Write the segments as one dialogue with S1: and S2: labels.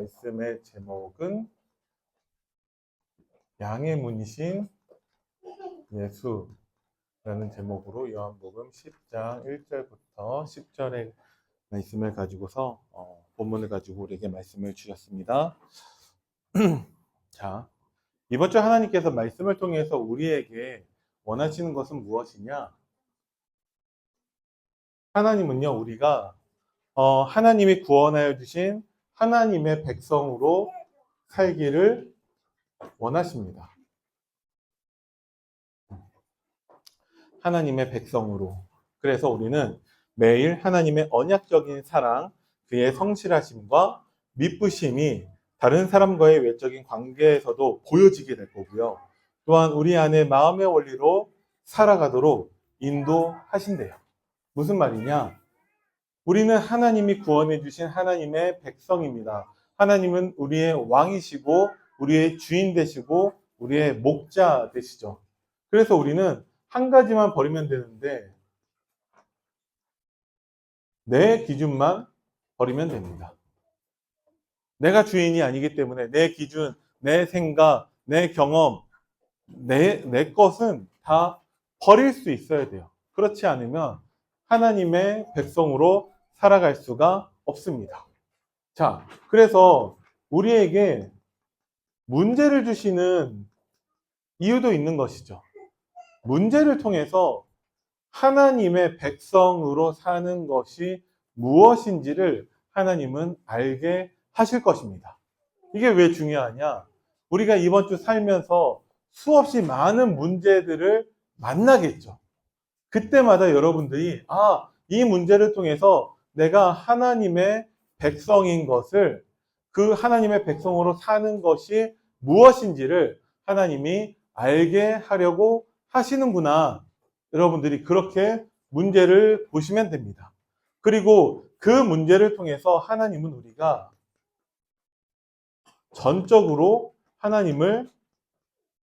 S1: 말씀의 제목은 양의 문이신 예수라는 제목으로 요한복음 10장 1절부터 10절의 말씀을 가지고서 본문을 가지고 우리에게 말씀을 주셨습니다. 자, 이번 주 하나님께서 말씀을 통해서 우리에게 원하시는 것은 무엇이냐? 하나님은요, 우리가 하나님이 구원하여 주신 하나님의 백성으로 살기를 원하십니다. 하나님의 백성으로. 그래서 우리는 매일 하나님의 언약적인 사랑, 그의 성실하심과 미쁘심이 다른 사람과의 외적인 관계에서도 보여지게 될 거고요. 또한 우리 안에 마음의 원리로 살아가도록 인도하신대요. 무슨 말이냐? 우리는 하나님이 구원해 주신 하나님의 백성입니다. 하나님은 우리의 왕이시고 우리의 주인 되시고 우리의 목자 되시죠. 그래서 우리는 한 가지만 버리면 되는데 내 기준만 버리면 됩니다. 내가 주인이 아니기 때문에 내 기준, 내 생각, 내 경험, 내 것은 다 버릴 수 있어야 돼요. 그렇지 않으면 하나님의 백성으로 살아갈 수가 없습니다. 자, 그래서 우리에게 문제를 주시는 이유도 있는 것이죠. 문제를 통해서 하나님의 백성으로 사는 것이 무엇인지를 하나님은 알게 하실 것입니다. 이게 왜 중요하냐? 우리가 이번 주 살면서 수없이 많은 문제들을 만나겠죠. 그때마다 여러분들이 이 문제를 통해서 내가 하나님의 백성인 것을, 그 하나님의 백성으로 사는 것이 무엇인지를 하나님이 알게 하려고 하시는구나. 여러분들이 그렇게 문제를 보시면 됩니다. 그리고 그 문제를 통해서 하나님은 우리가 전적으로 하나님을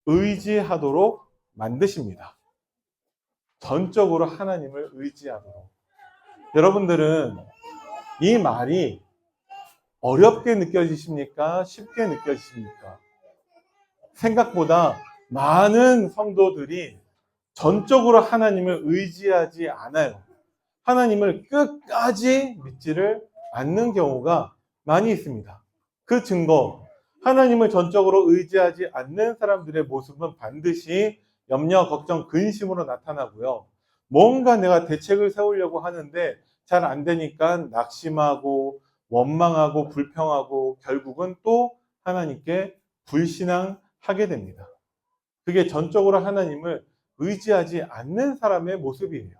S1: 의지하도록 만드십니다. 전적으로 하나님을 의지하도록. 여러분들은 이 말이 어렵게 느껴지십니까? 쉽게 느껴지십니까? 생각보다 많은 성도들이 전적으로 하나님을 의지하지 않아요. 하나님을 끝까지 믿지를 않는 경우가 많이 있습니다. 그 증거, 하나님을 전적으로 의지하지 않는 사람들의 모습은 반드시 염려, 걱정, 근심으로 나타나고요. 뭔가 내가 대책을 세우려고 하는데 잘 안 되니까 낙심하고 원망하고 불평하고 결국은 또 하나님께 불신앙하게 됩니다. 그게 전적으로 하나님을 의지하지 않는 사람의 모습이에요.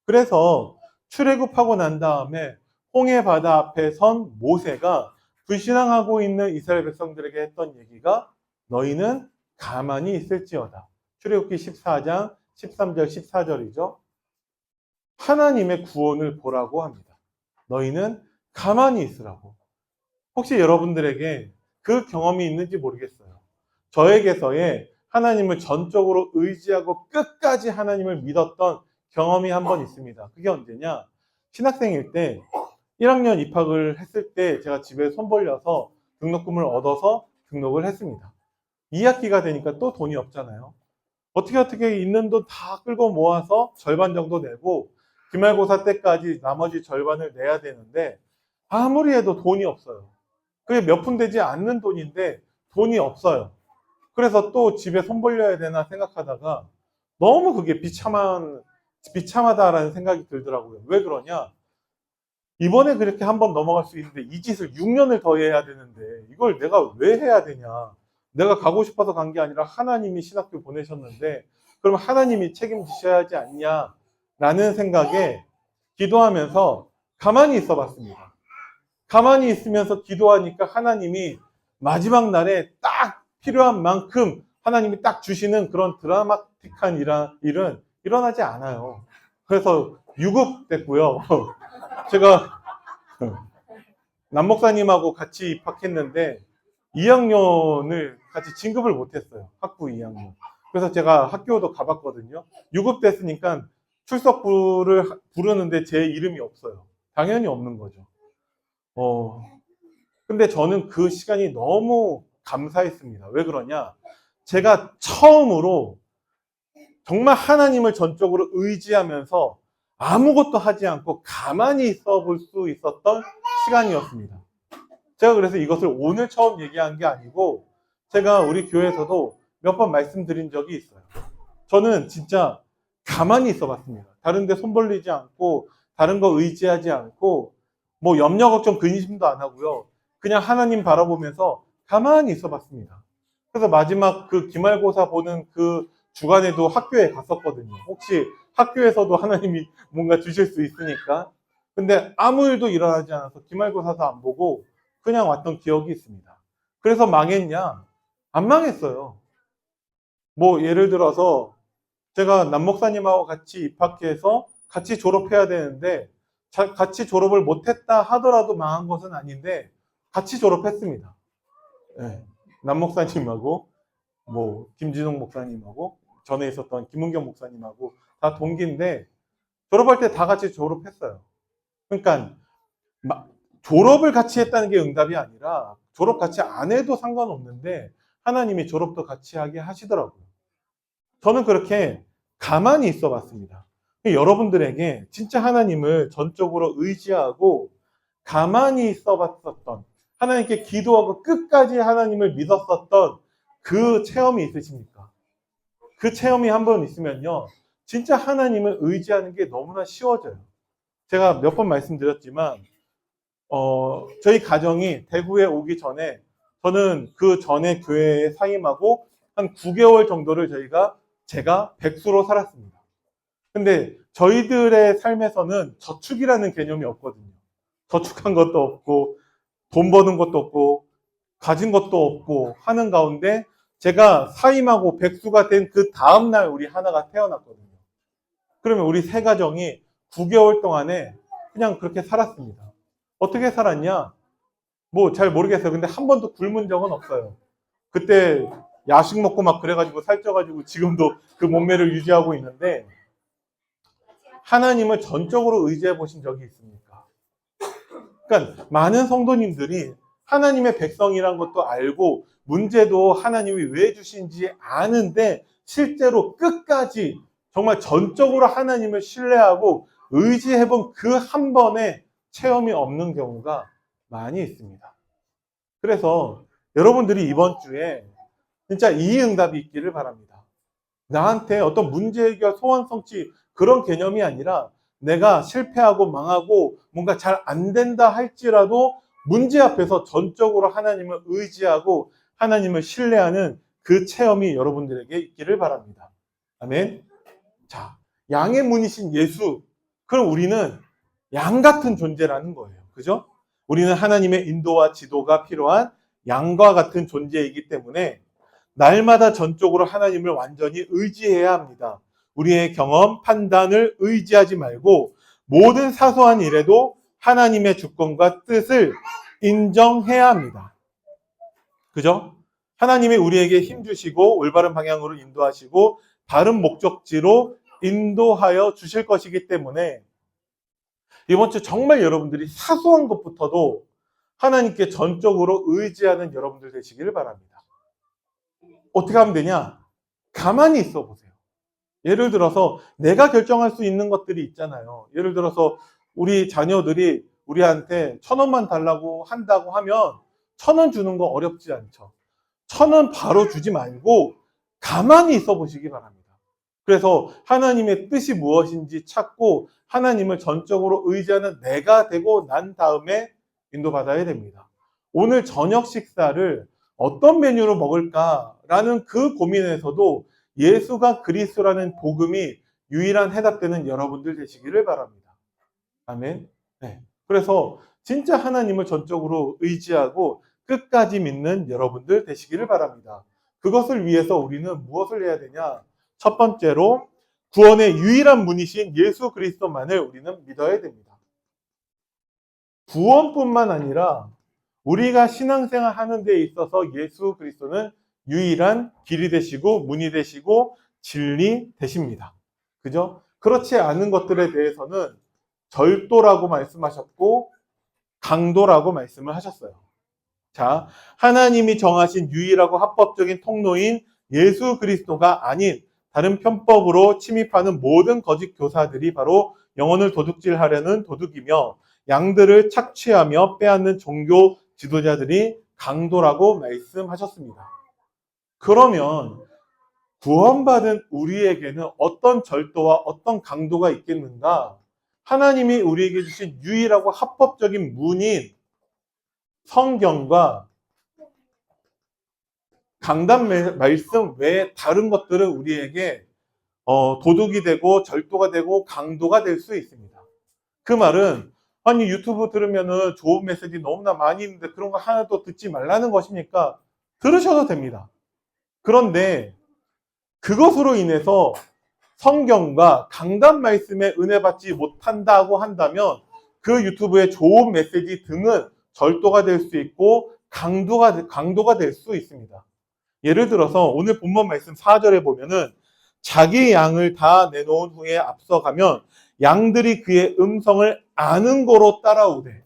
S1: 그래서 출애굽하고 난 다음에 홍해 바다 앞에 선 모세가 불신앙하고 있는 이스라엘 백성들에게 했던 얘기가 너희는 가만히 있을지어다. 출애굽기 14장 13절 14절이죠. 하나님의 구원을 보라고 합니다. 너희는 가만히 있으라고. 혹시 여러분들에게 그 경험이 있는지 모르겠어요. 저에게서의 하나님을 전적으로 의지하고 끝까지 하나님을 믿었던 경험이 한 번 있습니다. 그게 언제냐? 신학생일 때 1학년 입학을 했을 때 제가 집에 손 벌려서 등록금을 얻어서 등록을 했습니다. 2학기가 되니까 또 돈이 없잖아요. 어떻게 있는 돈 다 끌고 모아서 절반 정도 내고 기말고사 때까지 나머지 절반을 내야 되는데 아무리 해도 돈이 없어요. 그게 몇 푼 되지 않는 돈인데 돈이 없어요. 그래서 또 집에 손 벌려야 되나 생각하다가 너무 그게 비참하다라는 생각이 들더라고요. 왜 그러냐? 이번에 그렇게 한번 넘어갈 수 있는데 이 짓을 6년을 더 해야 되는데 이걸 내가 왜 해야 되냐? 내가 가고 싶어서 간 게 아니라 하나님이 신학교 보내셨는데 그럼 하나님이 책임지셔야 하지 않냐? 라는 생각에 기도하면서 가만히 있어 봤습니다. 가만히 있으면서 기도하니까 하나님이 마지막 날에 딱 필요한 만큼 하나님이 딱 주시는 그런 드라마틱한 일은 일어나지 않아요. 그래서 유급됐고요. 제가 남목사님하고 같이 입학했는데 2학년을 같이 진급을 못했어요. 학부 2학년. 그래서 제가 학교도 가봤거든요. 유급됐으니까 출석부를 부르는데 제 이름이 없어요. 당연히 없는 거죠. 근데 저는 그 시간이 너무 감사했습니다. 왜 그러냐? 제가 처음으로 정말 하나님을 전적으로 의지하면서 아무것도 하지 않고 가만히 있어 볼 수 있었던 시간이었습니다. 제가 그래서 이것을 오늘 처음 얘기한 게 아니고 제가 우리 교회에서도 몇 번 말씀드린 적이 있어요. 저는 진짜 가만히 있어 봤습니다. 다른 데 손 벌리지 않고 다른 거 의지하지 않고 뭐 염려 걱정 근심도 안 하고요. 그냥 하나님 바라보면서 가만히 있어 봤습니다. 그래서 마지막 그 기말고사 보는 그 주간에도 학교에 갔었거든요. 혹시 학교에서도 하나님이 뭔가 주실 수 있으니까. 근데 아무 일도 일어나지 않아서 기말고사도 안 보고 그냥 왔던 기억이 있습니다. 그래서 망했냐? 안 망했어요. 뭐 예를 들어서 제가 남 목사님하고 같이 입학해서 같이 졸업해야 되는데 같이 졸업을 못했다 하더라도 망한 것은 아닌데 같이 졸업했습니다. 네. 남 목사님하고 뭐 김진홍 목사님하고 전에 있었던 김은경 목사님하고 다 동기인데 졸업할 때 다 같이 졸업했어요. 그러니까 졸업을 같이 했다는 게 응답이 아니라 졸업 같이 안 해도 상관없는데 하나님이 졸업도 같이 하게 하시더라고요. 저는 그렇게 가만히 있어 봤습니다. 여러분들에게 진짜 하나님을 전적으로 의지하고 가만히 있어 봤었던, 하나님께 기도하고 끝까지 하나님을 믿었었던 그 체험이 있으십니까? 그 체험이 한번 있으면요, 진짜 하나님을 의지하는 게 너무나 쉬워져요. 제가 몇 번 말씀드렸지만 저희 가정이 대구에 오기 전에 저는 그 전에 교회에 사임하고 한 9개월 정도를 제가 백수로 살았습니다. 근데 저희들의 삶에서는 저축이라는 개념이 없거든요. 저축한 것도 없고 돈 버는 것도 없고 가진 것도 없고 하는 가운데 제가 사임하고 백수가 된 그 다음날 우리 하나가 태어났거든요. 그러면 우리 세 가정이 9개월 동안에 그냥 그렇게 살았습니다. 어떻게 살았냐? 뭐 잘 모르겠어요. 근데 한 번도 굶은 적은 없어요. 그때 야식 먹고 막 그래가지고 살쪄가지고 지금도 그 몸매를 유지하고 있는데, 하나님을 전적으로 의지해 보신 적이 있습니까? 그러니까 많은 성도님들이 하나님의 백성이란 것도 알고 문제도 하나님이 왜 주신지 아는데 실제로 끝까지 정말 전적으로 하나님을 신뢰하고 의지해 본 그 한 번의 체험이 없는 경우가 많이 있습니다. 그래서 여러분들이 이번 주에 진짜 이 응답이 있기를 바랍니다. 나한테 어떤 문제 해결, 소원 성취 그런 개념이 아니라 내가 실패하고 망하고 뭔가 잘 안 된다 할지라도 문제 앞에서 전적으로 하나님을 의지하고 하나님을 신뢰하는 그 체험이 여러분들에게 있기를 바랍니다. 아멘. 자, 양의 문이신 예수. 그럼 우리는 양 같은 존재라는 거예요. 그죠? 우리는 하나님의 인도와 지도가 필요한 양과 같은 존재이기 때문에 날마다 전적으로 하나님을 완전히 의지해야 합니다. 우리의 경험, 판단을 의지하지 말고 모든 사소한 일에도 하나님의 주권과 뜻을 인정해야 합니다. 그죠? 하나님이 우리에게 힘 주시고 올바른 방향으로 인도하시고 다른 목적지로 인도하여 주실 것이기 때문에 이번 주 정말 여러분들이 사소한 것부터도 하나님께 전적으로 의지하는 여러분들 되시기를 바랍니다. 어떻게 하면 되냐? 가만히 있어 보세요. 예를 들어서 내가 결정할 수 있는 것들이 있잖아요. 예를 들어서 우리 자녀들이 우리한테 1,000원만 달라고 한다고 하면 1,000원 주는 거 어렵지 않죠. 1,000원 바로 주지 말고 가만히 있어 보시기 바랍니다. 그래서 하나님의 뜻이 무엇인지 찾고 하나님을 전적으로 의지하는 내가 되고 난 다음에 인도받아야 됩니다. 오늘 저녁 식사를 어떤 메뉴로 먹을까라는 그 고민에서도 예수가 그리스도라는 복음이 유일한 해답되는 여러분들 되시기를 바랍니다. 아멘. 네. 그래서 진짜 하나님을 전적으로 의지하고 끝까지 믿는 여러분들 되시기를 바랍니다. 그것을 위해서 우리는 무엇을 해야 되냐? 첫 번째로 구원의 유일한 문이신 예수 그리스도만을 우리는 믿어야 됩니다. 구원뿐만 아니라 우리가 신앙생활 하는 데 있어서 예수 그리스도는 유일한 길이 되시고 문이 되시고 진리 되십니다. 그죠? 그렇지 않은 것들에 대해서는 절도라고 말씀하셨고 강도라고 말씀을 하셨어요. 자, 하나님이 정하신 유일하고 합법적인 통로인 예수 그리스도가 아닌 다른 편법으로 침입하는 모든 거짓 교사들이 바로 영혼을 도둑질하려는 도둑이며 양들을 착취하며 빼앗는 종교 지도자들이 강도라고 말씀하셨습니다. 그러면 구원받은 우리에게는 어떤 절도와 어떤 강도가 있겠는가? 하나님이 우리에게 주신 유일하고 합법적인 문인 성경과 강단 말씀 외에 다른 것들은 우리에게 도둑이 되고 절도가 되고 강도가 될 수 있습니다. 그 말은 아니 유튜브 들으면은 좋은 메시지 너무나 많이 있는데 그런 거 하나도 듣지 말라는 것입니까? 들으셔도 됩니다. 그런데 그것으로 인해서 성경과 강단 말씀에 은혜 받지 못한다고 한다면 그 유튜브의 좋은 메시지 등은 절도가 될 수 있고 강도가 될 수 있습니다. 예를 들어서 오늘 본문 말씀 4절에 보면은 자기 양을 다 내놓은 후에 앞서가면 양들이 그의 음성을 아는 거로 따라오되,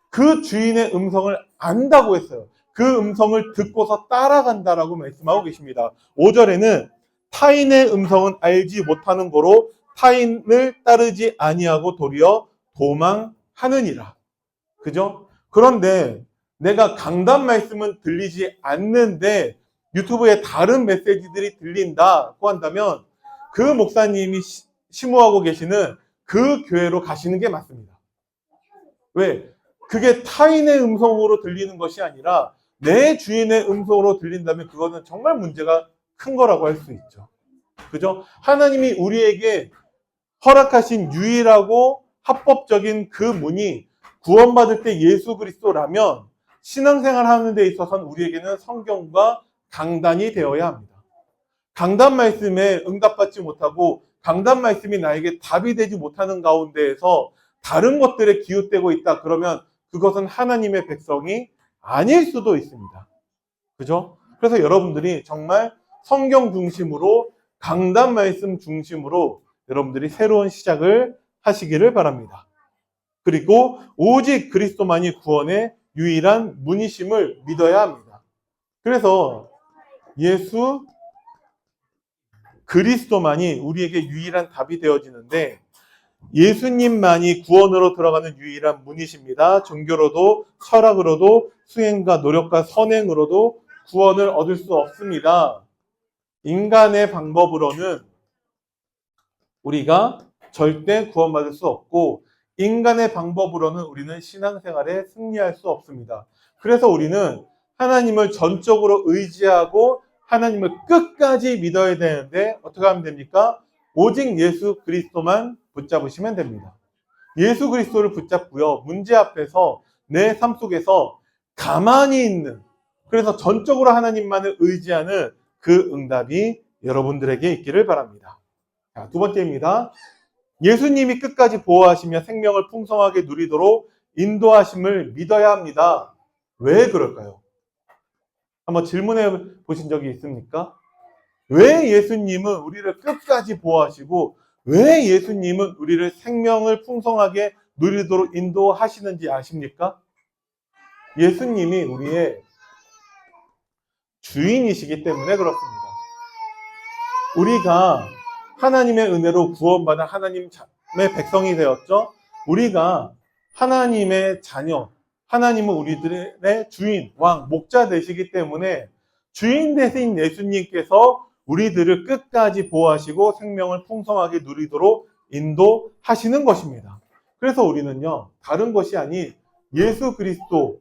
S1: 그 주인의 음성을 안다고 했어요. 그 음성을 듣고서 따라간다라고 말씀하고 계십니다. 5절에는 타인의 음성은 알지 못하는 거로 타인을 따르지 아니하고 도리어 도망하느니라. 그죠? 그런데 내가 강단 말씀은 들리지 않는데 유튜브에 다른 메시지들이 들린다고 한다면 그 목사님이 심호하고 계시는 그 교회로 가시는 게 맞습니다. 왜? 그게 타인의 음성으로 들리는 것이 아니라 내 주인의 음성으로 들린다면 그거는 정말 문제가 큰 거라고 할 수 있죠. 그죠? 하나님이 우리에게 허락하신 유일하고 합법적인 그 문이 구원받을 때 예수 그리스도라면 신앙생활 하는 데 있어서는 우리에게는 성경과 강단이 되어야 합니다. 강단 말씀에 응답받지 못하고 강단 말씀이 나에게 답이 되지 못하는 가운데에서 다른 것들에 기웃대고 있다 그러면 그것은 하나님의 백성이 아닐 수도 있습니다. 그죠? 그래서 여러분들이 정말 성경 중심으로 강단 말씀 중심으로 여러분들이 새로운 시작을 하시기를 바랍니다. 그리고 오직 그리스도만이 구원의 유일한 문이심을 믿어야 합니다. 그래서 예수 그리스도만이 우리에게 유일한 답이 되어지는데 예수님만이 구원으로 들어가는 유일한 문이십니다. 종교로도 철학으로도 수행과 노력과 선행으로도 구원을 얻을 수 없습니다. 인간의 방법으로는 우리가 절대 구원받을 수 없고 인간의 방법으로는 우리는 신앙생활에 승리할 수 없습니다. 그래서 우리는 하나님을 전적으로 의지하고 하나님을 끝까지 믿어야 되는데 어떻게 하면 됩니까? 오직 예수 그리스도만 붙잡으시면 됩니다. 예수 그리스도를 붙잡고요. 문제 앞에서 내 삶 속에서 가만히 있는, 그래서 전적으로 하나님만을 의지하는 그 응답이 여러분들에게 있기를 바랍니다. 자, 두 번째입니다. 예수님이 끝까지 보호하시며 생명을 풍성하게 누리도록 인도하심을 믿어야 합니다. 왜 그럴까요? 한번 질문해 보신 적이 있습니까? 왜 예수님은 우리를 끝까지 보호하시고 왜 예수님은 우리를 생명을 풍성하게 누리도록 인도하시는지 아십니까? 예수님이 우리의 주인이시기 때문에 그렇습니다. 우리가 하나님의 은혜로 구원받은 하나님의 백성이 되었죠. 우리가 하나님의 자녀, 하나님은 우리들의 주인, 왕, 목자 되시기 때문에 주인 되신 예수님께서 우리들을 끝까지 보호하시고 생명을 풍성하게 누리도록 인도하시는 것입니다. 그래서 우리는요, 다른 것이 아닌 예수 그리스도를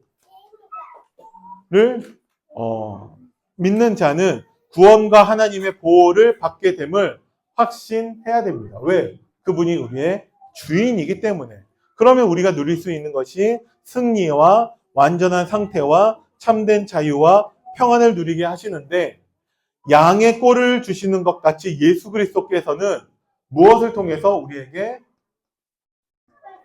S1: 믿는 자는 구원과 하나님의 보호를 받게 됨을 확신해야 됩니다. 왜? 그분이 우리의 주인이기 때문에. 그러면 우리가 누릴 수 있는 것이 승리와 완전한 상태와 참된 자유와 평안을 누리게 하시는데, 양의 꼴을 주시는 것 같이 예수 그리스도께서는 무엇을 통해서 우리에게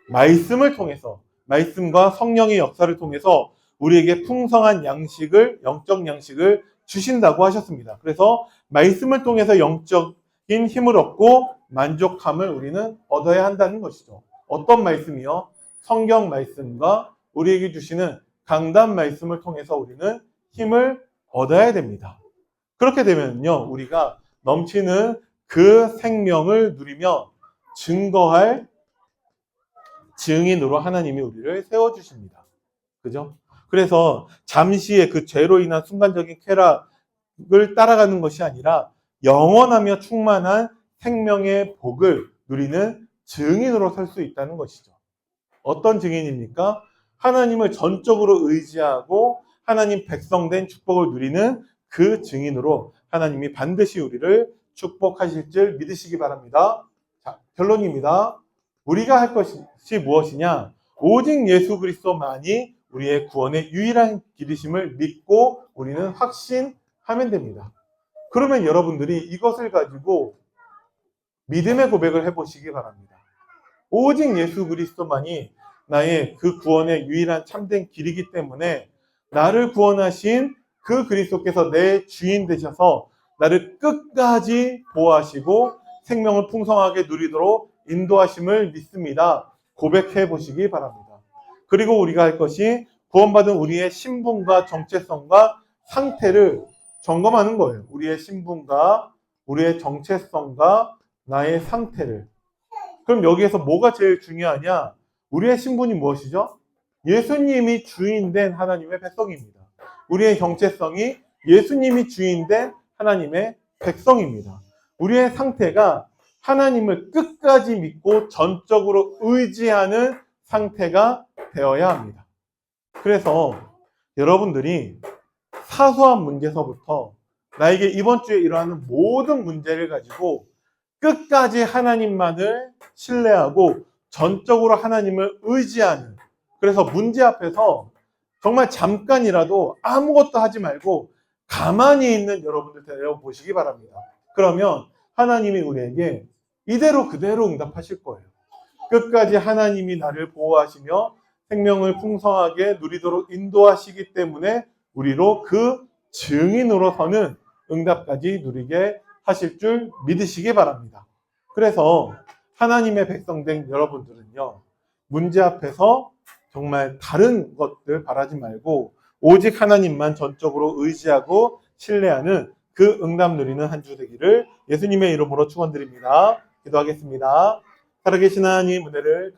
S1: 말씀을 통해서, 말씀과 성령의 역사를 통해서 우리에게 풍성한 양식을, 영적 양식을 주신다고 하셨습니다. 그래서 말씀을 통해서 영적인 힘을 얻고 만족함을 우리는 얻어야 한다는 것이죠. 어떤 말씀이요? 성경 말씀과 우리에게 주시는 강단 말씀을 통해서 우리는 힘을 얻어야 됩니다. 그렇게 되면요, 우리가 넘치는 그 생명을 누리며 증거할 증인으로 하나님이 우리를 세워주십니다. 그죠? 그래서 잠시의 그 죄로 인한 순간적인 쾌락을 따라가는 것이 아니라 영원하며 충만한 생명의 복을 누리는 증인으로 설 수 있다는 것이죠. 어떤 증인입니까? 하나님을 전적으로 의지하고 하나님 백성된 축복을 누리는 그 증인으로 하나님이 반드시 우리를 축복하실 줄 믿으시기 바랍니다. 자, 결론입니다. 우리가 할 것이 무엇이냐? 오직 예수 그리스도만이 우리의 구원의 유일한 길이심을 믿고 우리는 확신하면 됩니다. 그러면 여러분들이 이것을 가지고 믿음의 고백을 해보시기 바랍니다. 오직 예수 그리스도만이 나의 그 구원의 유일한 참된 길이기 때문에 나를 구원하신 그 그리스도께서 내 주인 되셔서 나를 끝까지 보호하시고 생명을 풍성하게 누리도록 인도하심을 믿습니다. 고백해 보시기 바랍니다. 그리고 우리가 할 것이 구원받은 우리의 신분과 정체성과 상태를 점검하는 거예요. 우리의 신분과 우리의 정체성과 나의 상태를. 그럼 여기에서 뭐가 제일 중요하냐? 우리의 신분이 무엇이죠? 예수님이 주인된 하나님의 백성입니다. 우리의 정체성이 예수님이 주인된 하나님의 백성입니다. 우리의 상태가 하나님을 끝까지 믿고 전적으로 의지하는 상태가 되어야 합니다. 그래서 여러분들이 사소한 문제서부터 나에게 이번 주에 일어나는 모든 문제를 가지고 끝까지 하나님만을 신뢰하고 전적으로 하나님을 의지하는, 그래서 문제 앞에서 정말 잠깐이라도 아무것도 하지 말고 가만히 있는 여러분들 되어 보시기 바랍니다. 그러면 하나님이 우리에게 이대로 그대로 응답하실 거예요. 끝까지 하나님이 나를 보호하시며 생명을 풍성하게 누리도록 인도하시기 때문에 우리로 그 증인으로서는 응답까지 누리게 하실 줄 믿으시기 바랍니다. 그래서 하나님의 백성된 여러분들은요, 문제 앞에서 정말 다른 것들 바라지 말고 오직 하나님만 전적으로 의지하고 신뢰하는 그 응답 누리는 한 주 되기를 예수님의 이름으로 축원드립니다. 기도하겠습니다. 살아계신 하나님, 은혜를